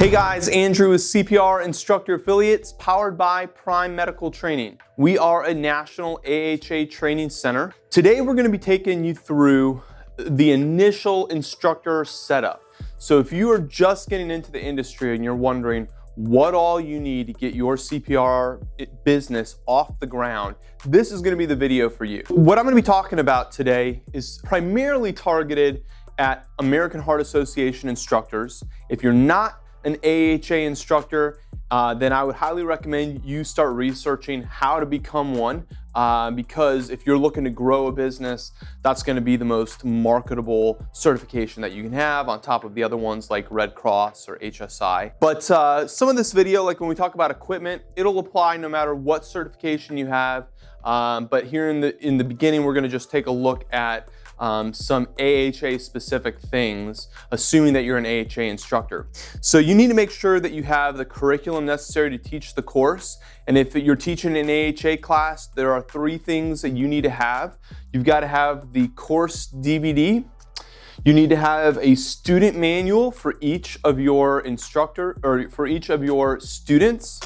Hey guys, Andrew with CPR Instructor Affiliates, powered by Prime Medical Training. We are a national AHA training center. Today we're going to be taking you through the initial instructor setup. So if you are just getting into the industry and you're wondering what all you need to get your CPR business off the ground, this is going to be the video for you. What I'm going to be talking about today is primarily targeted at American Heart Association instructors. If you're not an AHA instructor, then I would highly recommend you start researching how to become one, because if you're looking to grow a business, that's going to be the most marketable certification that you can have on top of the other ones like Red Cross or HSI. But some of this video, like when we talk about equipment, it'll apply no matter what certification you have. But here in the beginning, we're going to just take a look at some AHA specific things, assuming that you're an AHA instructor. So you need to make sure that you have the curriculum necessary to teach the course. And if you're teaching an AHA class, there are 3 things that you need to have. You've got to have the course DVD. You need to have a student manual for each of your for each of your students.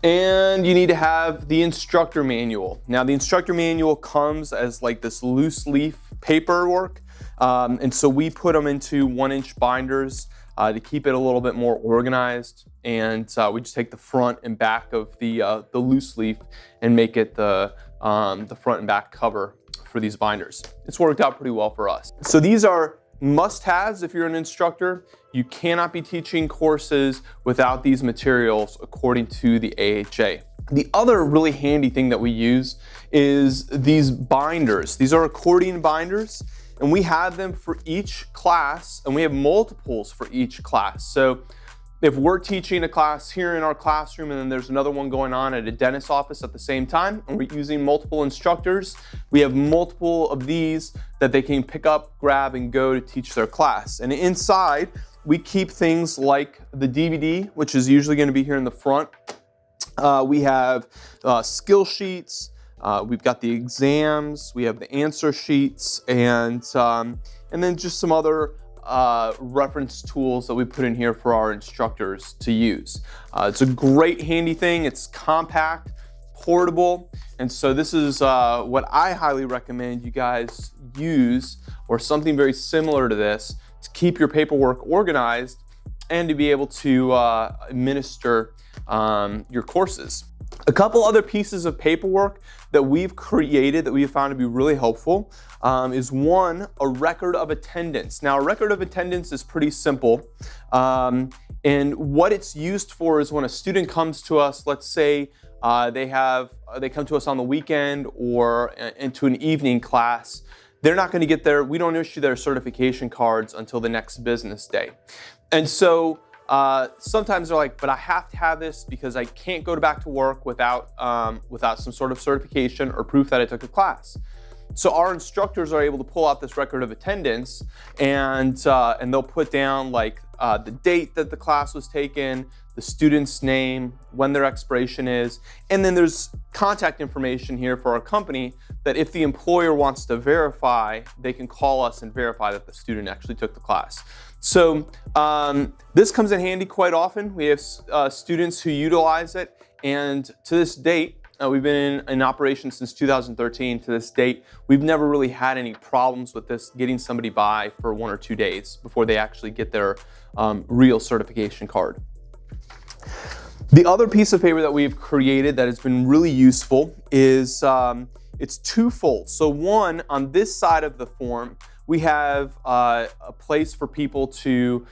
And you need to have the instructor manual. Now the instructor manual comes as like this loose leaf paperwork. And so we put them into 1-inch binders to keep it a little bit more organized. And we just take the front and back of the loose leaf and make it the front and back cover for these binders. It's worked out pretty well for us. So these are must-haves if you're an instructor. You cannot be teaching courses without these materials according to the AHA. The other really handy thing that we use is these binders. These are accordion binders, and we have them for each class, and we have multiples for each class. So if we're teaching a class here in our classroom and then there's another one going on at a dentist's office at the same time, and we're using multiple instructors, we have multiple of these that they can pick up, grab, and go to teach their class. And inside, we keep things like the DVD, which is usually going to be here in the front. We have skill sheets. We've got the exams. We have the answer sheets, and then just some other reference tools that we put in here for our instructors to use. It's a great handy thing. It's compact, portable, and so this is what I highly recommend you guys use, or something very similar to this, to keep your paperwork organized and to be able to administer your courses. A couple other pieces of paperwork that we've created that we've found to be really helpful is one, a record of attendance. Now, a record of attendance is pretty simple. And what it's used for is when a student comes to us, let's say they come to us on the weekend or into an evening class, they're not going to get we don't issue their certification cards until the next business day. And so sometimes they're like, but I have to have this because I can't go back to work without some sort of certification or proof that I took a class. So our instructors are able to pull out this record of attendance, and they'll put down like the date that the class was taken, the student's name, when their expiration is, and then there's contact information here for our company that if the employer wants to verify, they can call us and verify that the student actually took the class. So this comes in handy quite often. We have students who utilize it, and to this date, we've been in operation since 2013. To this date, we've never really had any problems with this getting somebody by for 1 or 2 days before they actually get their real certification card. The other piece of paper that we've created that has been really useful is it's twofold. So one, on this side of the form, we have a place for people to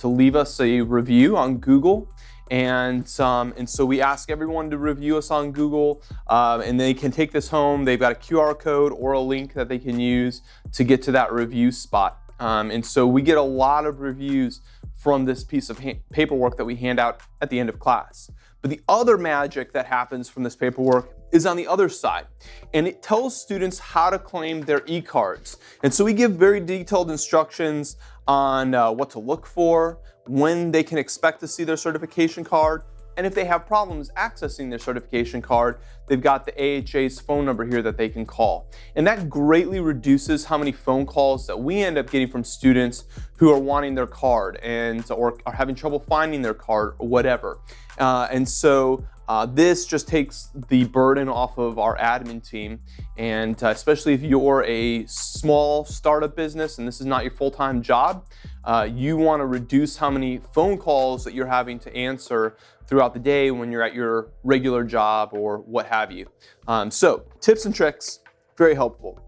leave us a review on Google. And so we ask everyone to review us on Google, and they can take this home. They've got a QR code or a link that they can use to get to that review spot. And so we get a lot of reviews from this piece of paperwork that we hand out at the end of class. But the other magic that happens from this paperwork is on the other side, and it tells students how to claim their e-cards. And so we give very detailed instructions on what to look for, when they can expect to see their certification card, And if they have problems accessing their certification card, they've got the AHA's phone number here that they can call. And that greatly reduces how many phone calls that we end up getting from students who are wanting their card or are having trouble finding their card or whatever. This just takes the burden off of our admin team, and especially if you're a small startup business and this is not your full-time job, you want to reduce how many phone calls that you're having to answer throughout the day when you're at your regular job or what have you. So tips and tricks, very helpful.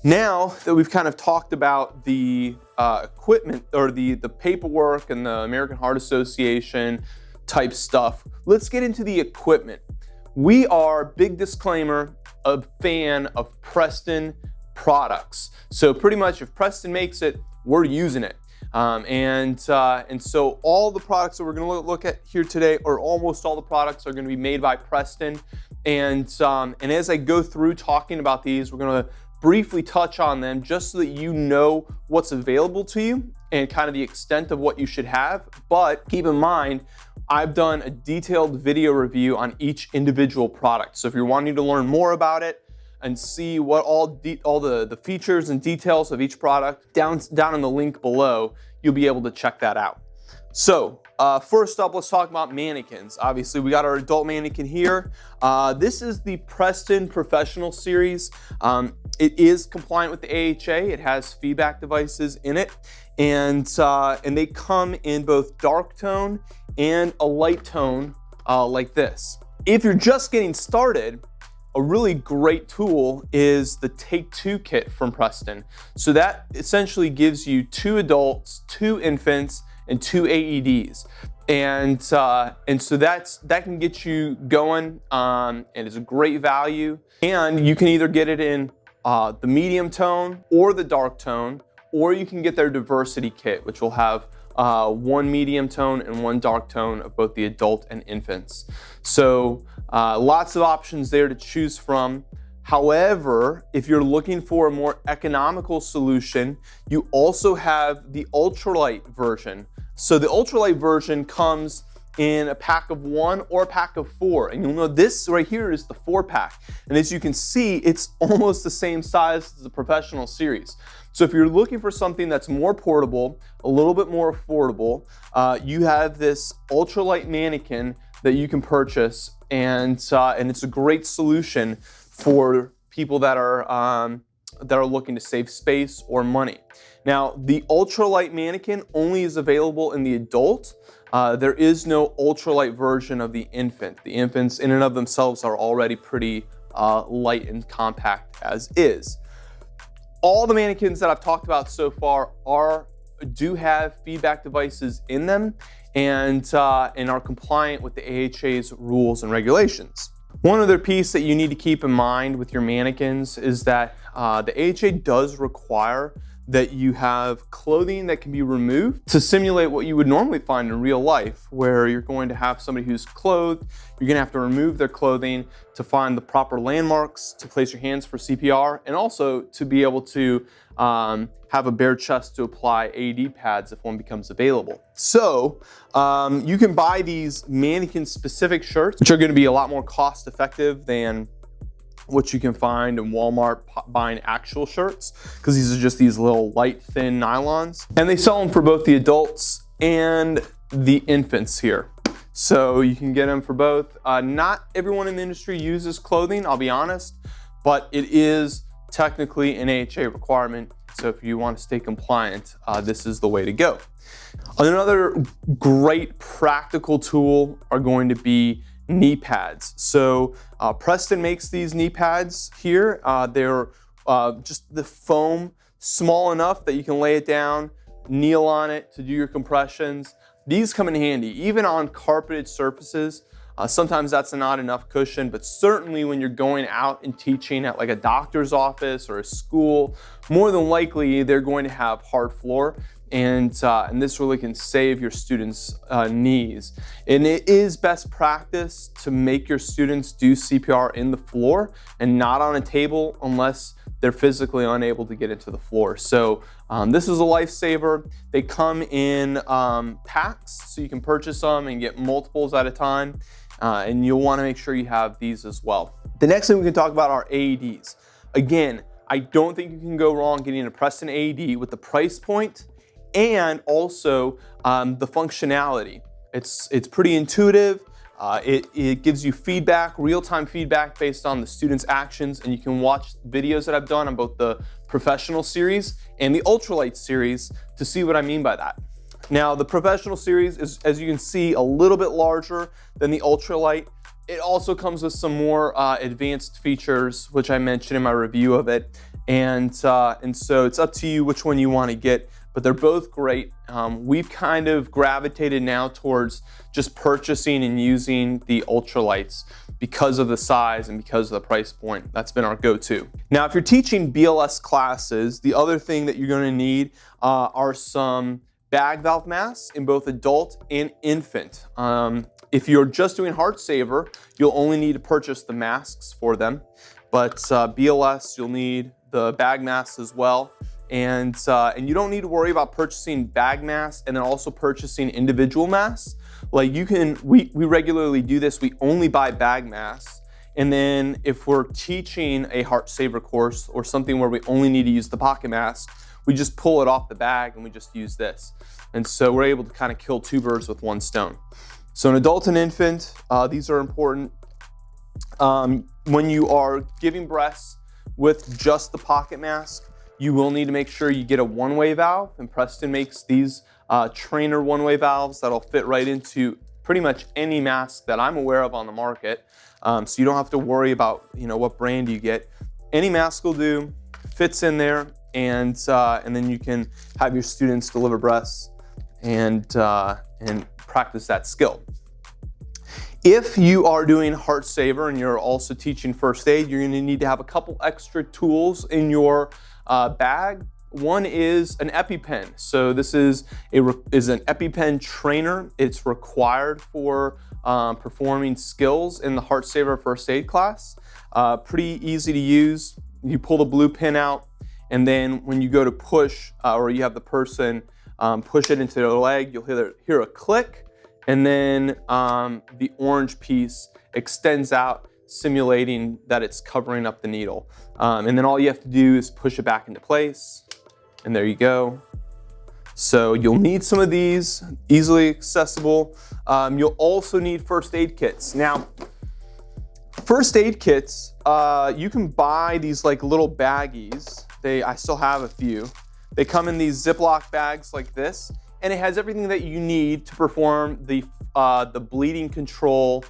Now that we've kind of talked about the equipment or the paperwork and the American Heart Association type stuff, let's get into the equipment. We are, big disclaimer, a fan of Preston products. So pretty much if Preston makes it, we're using it. And so all the products that we're going to look at here today, or almost all the products, are going to be made by Preston. And as I go through talking about these, we're going to briefly touch on them just so that you know what's available to you and kind of the extent of what you should have. But keep in mind, I've done a detailed video review on each individual product. So if you're wanting to learn more about it and see what all the features and details of each product, down in the link below, you'll be able to check that out. So first up, let's talk about mannequins. Obviously, we got our adult mannequin here. This is the Preston Professional Series. It is compliant with the AHA. It has feedback devices in it, and they come in both dark tone and a light tone like this. If you're just getting started, a really great tool is the Take 2 kit from Preston. So that essentially gives you 2 adults, 2 infants, and 2 AEDs. And so that can get you going, and it's a great value. And you can either get it in the medium tone or the dark tone, or you can get their diversity kit, which will have 1 medium tone and 1 dark tone of both the adult and infants. So lots of options there to choose from. However, if you're looking for a more economical solution, you also have the ultralight version. So the ultralight version comes in a pack of 1 or a pack of 4. And you'll know this right here is the 4-pack. And as you can see, it's almost the same size as the Professional Series. So if you're looking for something that's more portable, a little bit more affordable, you have this ultralight mannequin that you can purchase, and it's a great solution for people that are looking to save space or money. Now, the ultralight mannequin only is available in the adult. There is no ultralight version of the infant. The infants in and of themselves are already pretty light and compact as is. All the mannequins that I've talked about so far do have feedback devices in them and are compliant with the AHA's rules and regulations. One other piece that you need to keep in mind with your mannequins is that the AHA does require that you have clothing that can be removed to simulate what you would normally find in real life, where you're going to have somebody who's clothed, you're going to have to remove their clothing to find the proper landmarks to place your hands for CPR, and also to be able to have a bare chest to apply AED pads if one becomes available. So you can buy these mannequin-specific shirts, which are going to be a lot more cost-effective than what you can find in Walmart buying actual shirts, because these are just these little light, thin nylons. And they sell them for both the adults and the infants here. So you can get them for both. Not everyone in the industry uses clothing, I'll be honest, but it is technically an AHA requirement. So if you want to stay compliant, this is the way to go. Another great practical tool are going to be knee pads. So Preston makes these knee pads here. They're just the foam, small enough that you can lay it down, kneel on it to do your compressions. These come in handy, even on carpeted surfaces. Sometimes that's not enough cushion, but certainly when you're going out and teaching at like a doctor's office or a school, more than likely they're going to have hard floor. and this really can save your students' knees. And it is best practice to make your students do CPR in the floor and not on a table unless they're physically unable to get into the floor. So this is a lifesaver. They come in packs, so you can purchase them and get multiples at a time. And you'll want to make sure you have these as well. The next thing we can talk about are AEDs. Again, I don't think you can go wrong getting a Preston AED with the price point and also the functionality. It's pretty intuitive. It gives you feedback, real-time feedback based on the student's actions, and you can watch videos that I've done on both the professional series and the ultralight series to see what I mean by that. Now, the professional series is, as you can see, a little bit larger than the ultralight. It also comes with some more advanced features, which I mentioned in my review of it. And so it's up to you which one you want to get, but they're both great. We've kind of gravitated now towards just purchasing and using the ultralights because of the size and because of the price point. That's been our go-to. Now, if you're teaching BLS classes, the other thing that you're going to need are some bag valve masks in both adult and infant. If you're just doing heart saver, you'll only need to purchase the masks for them. But BLS, you'll need the bag masks as well. And you don't need to worry about purchasing bag masks and then also purchasing individual masks. Like we regularly do this, we only buy bag masks. And then if we're teaching a heart saver course or something where we only need to use the pocket mask, we just pull it off the bag and we just use this. And so we're able to kind of kill two birds with one stone. So an adult and infant, these are important. When you are giving breaths with just the pocket mask, you will need to make sure you get a one-way valve, and Preston makes these trainer one-way valves that'll fit right into pretty much any mask that I'm aware of on the market. So you don't have to worry about what brand you get. Any mask will do, fits in there, and then you can have your students deliver breaths and practice that skill. If you are doing heart saver and you're also teaching first aid, you're going to need to have a couple extra tools in your bag. One is an EpiPen. So this is an EpiPen trainer. It's required for performing skills in the heart saver first aid class. Pretty easy to use. You pull the blue pin out, and then when you go to push, or you have the person push it into their leg, you'll hear a click, and then the orange piece extends out, simulating that it's covering up the needle. And then all you have to do is push it back into place, and there you go. So you'll need some of these, easily accessible. You'll also need first aid kits. Now, first aid kits, you can buy these like little baggies. I still have a few. They come in these Ziploc bags like this, and it has everything that you need to perform the bleeding control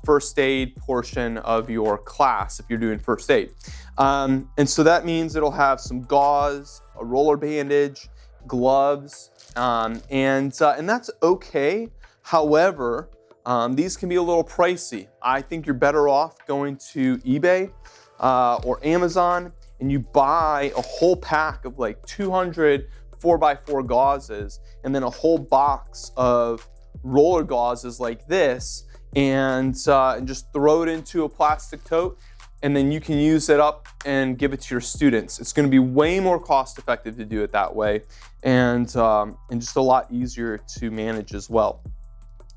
first aid portion of your class if you're doing first aid. And so that means it'll have some gauze, a roller bandage, gloves, and that's okay. However, these can be a little pricey. I think you're better off going to eBay or Amazon, and you buy a whole pack of like 200 4x4 gauzes and then a whole box of roller gauzes like this, and just throw it into a plastic tote, and then you can use it up and give it to your students. It's going to be way more cost effective to do it that way, and just a lot easier to manage as well,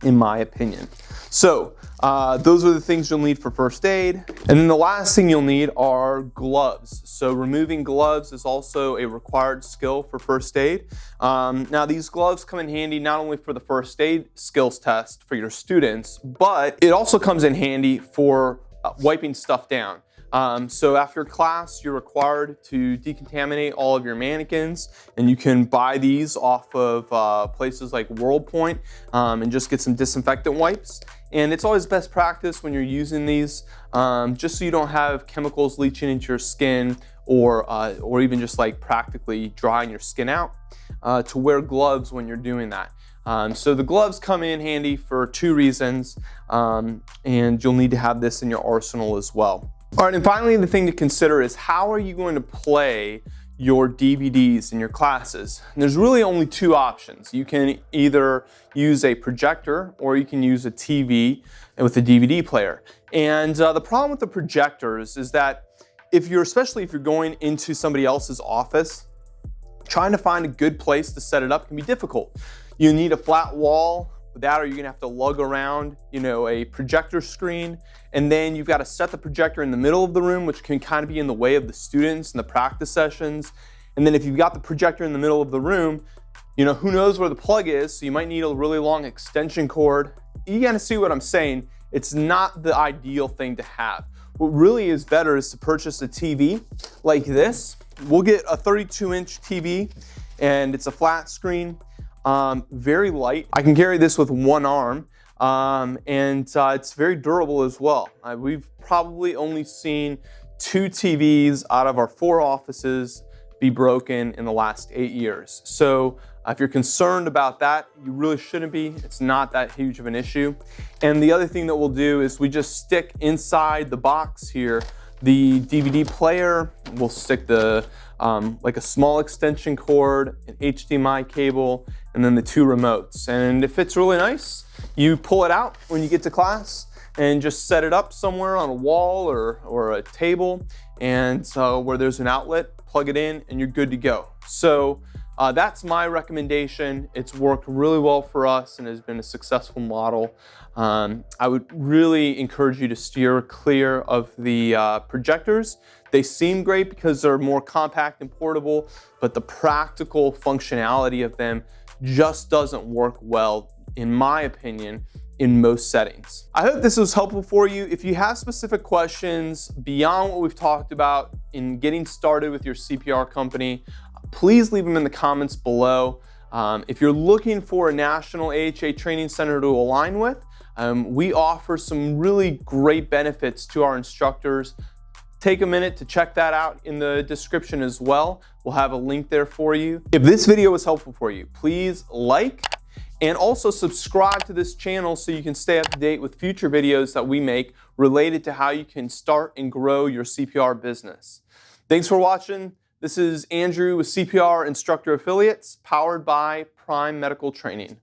in my opinion. So those are the things you'll need for first aid. And then the last thing you'll need are gloves. So removing gloves is also a required skill for first aid. Now these gloves come in handy not only for the first aid skills test for your students, but it also comes in handy for wiping stuff down. So after class, you're required to decontaminate all of your mannequins, and you can buy these off of places like WorldPoint and just get some disinfectant wipes. And it's always best practice when you're using these, just so you don't have chemicals leaching into your skin or even just like practically drying your skin out, to wear gloves when you're doing that. So the gloves come in handy for two reasons, and you'll need to have this in your arsenal as well. All right, and finally, the thing to consider is how are you going to play your DVDs in your classes. And there's really only two options. You can either use a projector or you can use a TV with a DVD player. And the problem with the projectors is that especially if you're going into somebody else's office, trying to find a good place to set it up can be difficult. You need a flat wall. With that, or you're gonna have to lug around, a projector screen, and then you've got to set the projector in the middle of the room, which can kind of be in the way of the students and the practice sessions. And then if you've got the projector in the middle of the room, who knows where the plug is, so you might need a really long extension cord. You gotta see what I'm saying. It's not the ideal thing to have. What really is better is to purchase a TV like this. We'll get a 32-inch TV, and it's a flat screen. Very light. I can carry this with one arm, and it's very durable as well. We've probably only seen 2 TVs out of our 4 offices be broken in the last 8 years. So if you're concerned about that, you really shouldn't be. It's not that huge of an issue. And the other thing that we'll do is we just stick inside the box here the DVD player. We'll stick the like a small extension cord, an HDMI cable, and then the 2 remotes. And it fits really nice. You pull it out when you get to class and just set it up somewhere on a wall or a table, and so where there's an outlet, plug it in and you're good to go. So that's my recommendation. It's worked really well for us and has been a successful model. I would really encourage you to steer clear of the projectors. They seem great because they're more compact and portable, but the practical functionality of them just doesn't work well, in my opinion, in most settings. I hope this was helpful for you. If you have specific questions beyond what we've talked about in getting started with your CPR company, please leave them in the comments below. If you're looking for a national AHA training center to align with, we offer some really great benefits to our instructors. Take a minute to check that out in the description as well. We'll have a link there for you. If this video was helpful for you, please like and also subscribe to this channel so you can stay up to date with future videos that we make related to how you can start and grow your CPR business. Thanks for watching. This is Andrew with CPR Instructor Affiliates, powered by Prime Medical Training.